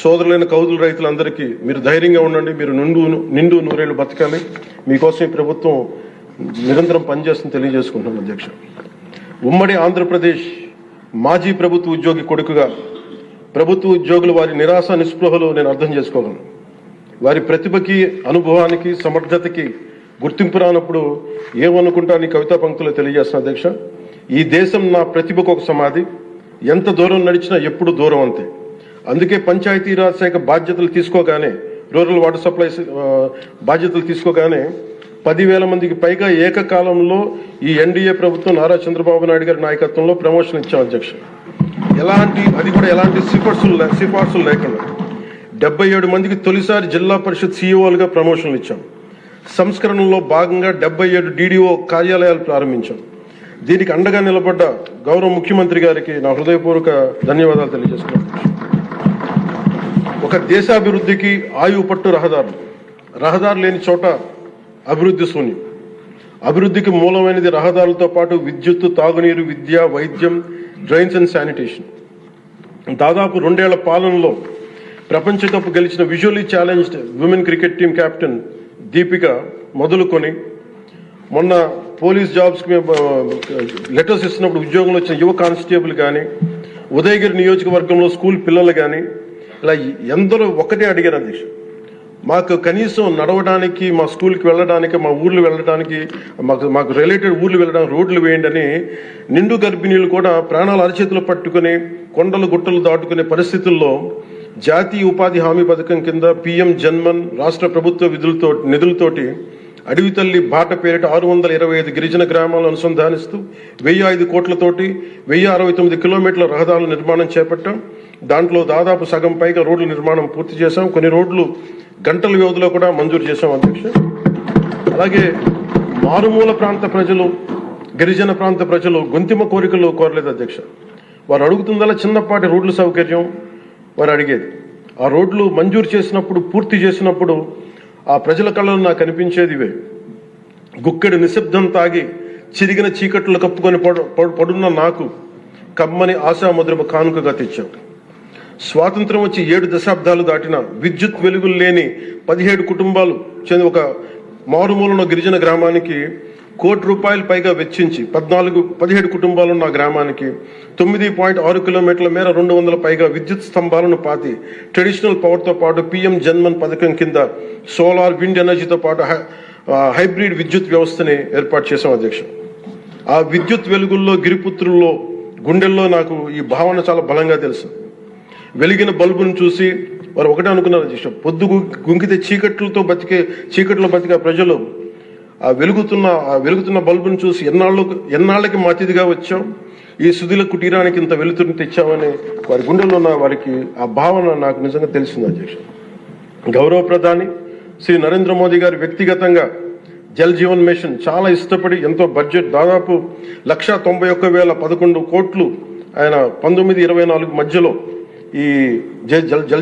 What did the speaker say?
సోదరులైన కౌలు రైతులందరికీ మీరు ధైర్యంగా ఉండండి. మీరు నిండు నూరేళ్లు బతకాలి. మీకోసం ఈ ప్రభుత్వం నిరంతరం పనిచేస్తుందని తెలియజేసుకుంటున్నాను అధ్యక్ష. ఉమ్మడి ఆంధ్రప్రదేశ్ మాజీ ప్రభుత్వ ఉద్యోగి కొడుకుగా ప్రభుత్వ ఉద్యోగులు వారి నిరాశ నిస్పృహలు నేను అర్థం చేసుకోగలను. వారి ప్రతిభకి, అనుభవానికి, సమర్థతకి గుర్తింపు రానప్పుడు ఏమనుకుంటాను కవితా పంక్తులు తెలియజేస్తున్న అధ్యక్ష. ఈ దేశం నా ప్రతిభకు ఒక సమాధి, ఎంత దూరం నడిచినా ఎప్పుడు దూరం అంతే. అందుకే పంచాయతీరాజ్ శాఖ బాధ్యతలు తీసుకోగానే, రూరల్ వాటర్ సప్లై బాధ్యతలు తీసుకోగానే 10,000 మందికి పైగా ఏకకాలంలో ఈ ఎన్డీఏ ప్రభుత్వం నారా చంద్రబాబు నాయుడు గారి నాయకత్వంలో ప్రమోషన్ ఇచ్చాం అధ్యక్ష. అది కూడా ఎలాంటి సిఫార్సులు లేకుండా 77 మందికి తొలిసారి జిల్లా పరిషత్ సీఈఓలుగా ప్రమోషన్లు ఇచ్చాం. సంస్కరణలో భాగంగా 77 డీడీఓ కార్యాలయాలు ప్రారంభించాం. దీనికి అండగా నిలబడ్డ గౌరవ ముఖ్యమంత్రి గారికి నా హృదయపూర్వక ధన్యవాదాలు తెలియజేస్తున్నాను. ఒక దేశాభివృద్ధికి ఆయువు పట్టు రహదారులు లేని చోట అభివృద్ధి శూన్యం. అభివృద్ధికి మూలమైనది రహదారులతో పాటు విద్యుత్తు, తాగునీరు, విద్య, వైద్యం, డ్రైన్స్ అండ్ శానిటేషన్. దాదాపు 2 ఏళ్ల పాలనలో ప్రపంచ కప్ గెలిచిన visually challenged women cricket team captain Deepika మొదలుకొని మొన్న పోలీస్ జాబ్స్కి మేము లెటర్స్ ఇస్తున్నప్పుడు ఉద్యోగంలో వచ్చిన యువ కానిస్టేబుల్ కానీ, ఉదయగిరి నియోజకవర్గంలో స్కూల్ పిల్లలు కానీ, ఇలా ఎందరో ఒకటే అడిగారు అధ్యక్ష. మాకు కనీసం నడవడానికి, మా స్కూల్కి వెళ్ళడానికి, మా ఊర్లు వెళ్ళడానికి, మాకు రిలేటెడ్ ఊర్లు వెళ్ళడానికి రోడ్లు వేయండి అని నిండు గర్భిణీలు కూడా ప్రాణాలు అరచేతులు పట్టుకుని కొండలు గుట్టలు దాటుకునే పరిస్థితుల్లో జాతీయ ఉపాధి హామీ పథకం కింద PM జన్మన్ రాష్ట్ర ప్రభుత్వ నిధులతోటి అడవి తల్లి బాట పేరిట 625 గిరిజన గ్రామాలను అనుసంధానిస్తూ 1,005 కోట్లతోటి 1,069 కిలోమీటర్ల రహదారుల నిర్మాణం చేపట్టాం. దాంట్లో దాదాపు సగం పైగా రోడ్ల నిర్మాణం పూర్తి చేశాం. కొన్ని రోడ్లు గంటల వ్యవధిలో కూడా మంజూరు చేశాం అధ్యక్ష. అలాగే మారుమూల ప్రాంత ప్రజలు, గిరిజన ప్రాంత ప్రజలు గొంతిమ కోరికలు కోరలేదు అధ్యక్ష. వారు అడుగుతుందలా చిన్నపాటి రోడ్ల సౌకర్యం వారు అడిగేది. ఆ రోడ్లు మంజూరు చేసినప్పుడు, పూర్తి చేసినప్పుడు ఆ ప్రజల కళ్ళలో నాకు అనిపించేది ఇవే. గుక్కెడు నిశ్శబ్దం తాగి చిరిగిన చీకట్లు కప్పుకొని పడున్న నాకు కమ్మని ఆశామధురమ కానుకగా తెచ్చాం. స్వాతంత్రం వచ్చి 7 దశాబ్దాలు దాటిన విద్యుత్ వెలుగులు లేని 17 కుటుంబాలు చెంది ఒక మారుమూలన గిరిజన గ్రామానికి ₹1 కోటి పైగా వెచ్చించి 17 కుటుంబాలున్న గ్రామానికి 9.6 కిలోమీటర్ల మేర 200 పైగా విద్యుత్ స్తంభాలను పాతి ట్రెడిషనల్ పవర్తో పాటు PM జన్మన్ పథకం కింద సోలార్, విండ్ ఎనర్జీతో పాటు హైబ్రిడ్ విద్యుత్ వ్యవస్థని ఏర్పాటు చేశాం అధ్యక్ష. ఆ విద్యుత్ వెలుగుల్లో, గిరిపుత్రుల్లో, గుండెల్లో నాకు ఈ భావన చాలా బలంగా తెలుసు. వెలిగిన బల్బును చూసి వారు ఒకటే అనుకున్నారు అధ్యక్ష, పొద్దు గుంకితే చీకట్లో బతికే ప్రజలు ఆ వెలుగుతున్న బల్బును చూసి ఎన్నాళ్ళకి మా అతిథిగా వచ్చాం, ఈ సుధిల కుటీరానికి ఇంత వెలుతురుని తెచ్చామని వారి గుండెల్లో ఉన్న వారికి ఆ భావన నాకు నిజంగా తెలిసింది అధ్యక్ష. గౌరవ ప్రధాని శ్రీ నరేంద్ర మోదీ గారు వ్యక్తిగతంగా జల్ జీవన్ మిషన్ చాలా ఇష్టపడి ఎంతో బడ్జెట్ దాదాపు 191,011 కోట్లు ఆయన 19-24 మధ్యలో ఈ జల్